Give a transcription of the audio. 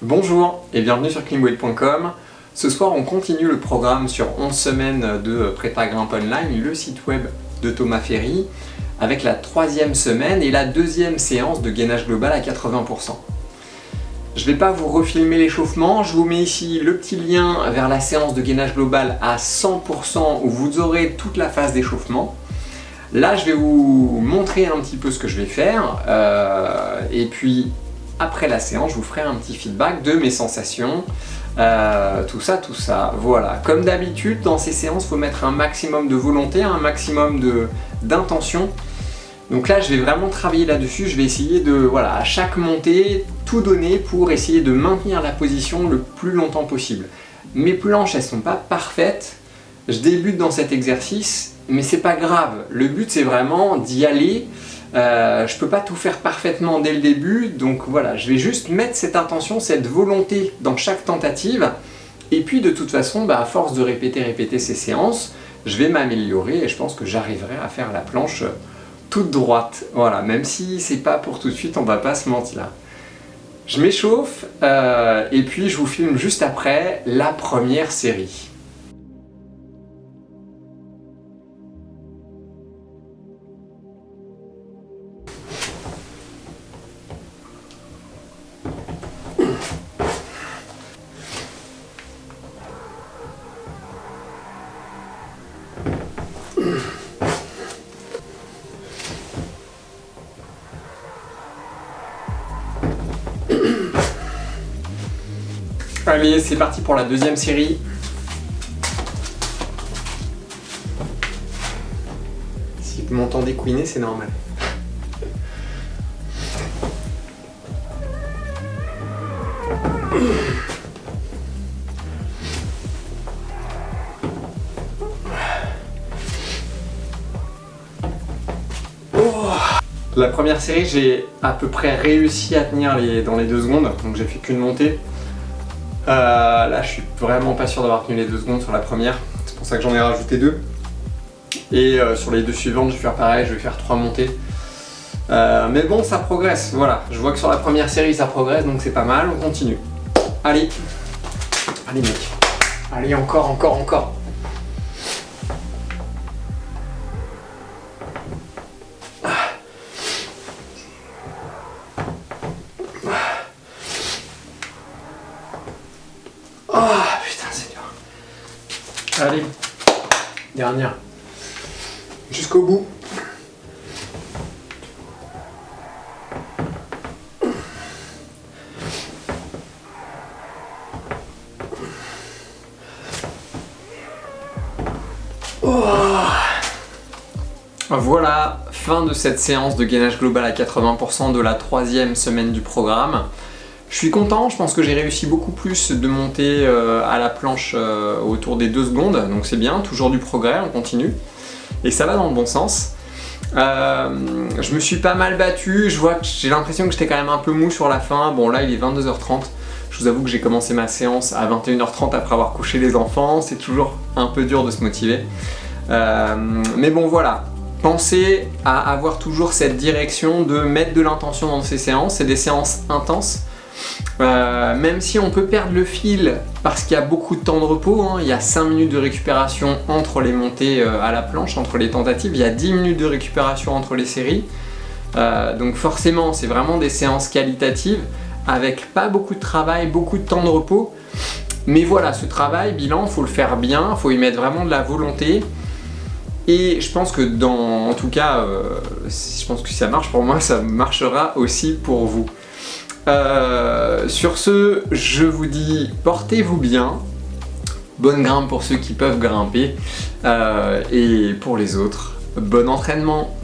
Bonjour et bienvenue sur cleanweight.com. Ce soir on continue le programme sur 11 semaines de prépa grimpe online, le site web de Thomas Ferry, avec la 3e semaine et la 2e séance de gainage global à 80%. Je ne vais pas vous refilmer l'échauffement, je vous mets ici le petit lien vers la séance de gainage global à 100% où vous aurez toute la phase d'échauffement. Là je vais vous montrer un petit peu ce que je vais faire et puis après la séance, je vous ferai un petit feedback de mes sensations, tout ça. Voilà, comme d'habitude, dans ces séances, il faut mettre un maximum de volonté, un maximum d'intention. Donc là, je vais vraiment travailler là-dessus. Je vais essayer de, voilà, à chaque montée, tout donner pour essayer de maintenir la position le plus longtemps possible. Mes planches, elles ne sont pas parfaites. Je débute dans cet exercice, mais c'est pas grave. Le but, c'est vraiment d'y aller. Je peux pas tout faire parfaitement dès le début, donc voilà, je vais juste mettre cette intention, cette volonté dans chaque tentative, et puis de toute façon, à force de répéter ces séances, je vais m'améliorer et je pense que j'arriverai à faire la planche toute droite. Voilà, même si c'est pas pour tout de suite, on va pas se mentir. Je m'échauffe et puis je vous filme juste après la première série. Allez, c'est parti pour la 2e série. Si vous m'entendez couiner, c'est normal. La première série, j'ai à peu près réussi à tenir dans les 2 secondes, donc j'ai fait qu'une montée. Là, je suis vraiment pas sûr d'avoir tenu les 2 secondes sur la première, c'est pour ça que j'en ai rajouté 2. Et sur les 2 suivantes, je vais faire pareil, je vais faire 3 montées. Mais bon, ça progresse, voilà. Je vois que sur la première série, ça progresse, donc c'est pas mal, on continue. Allez, mec. Allez, encore. Oh putain, c'est dur. Allez, dernière. Jusqu'au bout. Oh. Voilà, fin de cette séance de gainage global à 80% de la 3e semaine du programme. Je suis content, je pense que j'ai réussi beaucoup plus de monter à la planche autour des 2 secondes, donc c'est bien, toujours du progrès, on continue. Et ça va dans le bon sens. Je me suis pas mal battu, je vois que j'ai l'impression que j'étais quand même un peu mou sur la fin. Bon là il est 22h30, je vous avoue que j'ai commencé ma séance à 21h30 après avoir couché les enfants, c'est toujours un peu dur de se motiver. Mais bon voilà. Pensez à avoir toujours cette direction de mettre de l'intention dans ces séances, c'est des séances intenses. Même si on peut perdre le fil parce qu'il y a beaucoup de temps de repos, hein, il y a 5 minutes de récupération entre les montées à la planche, entre les tentatives, il y a 10 minutes de récupération entre les séries. Donc forcément, c'est vraiment des séances qualitatives avec pas beaucoup de travail, beaucoup de temps de repos. Mais voilà, ce travail, bilan, il faut le faire bien, il faut y mettre vraiment de la volonté. Et je pense que en tout cas, je pense que si ça marche pour moi, ça marchera aussi pour vous. Sur ce, je vous dis portez-vous bien, bonne grimpe pour ceux qui peuvent grimper, et pour les autres, bon entraînement.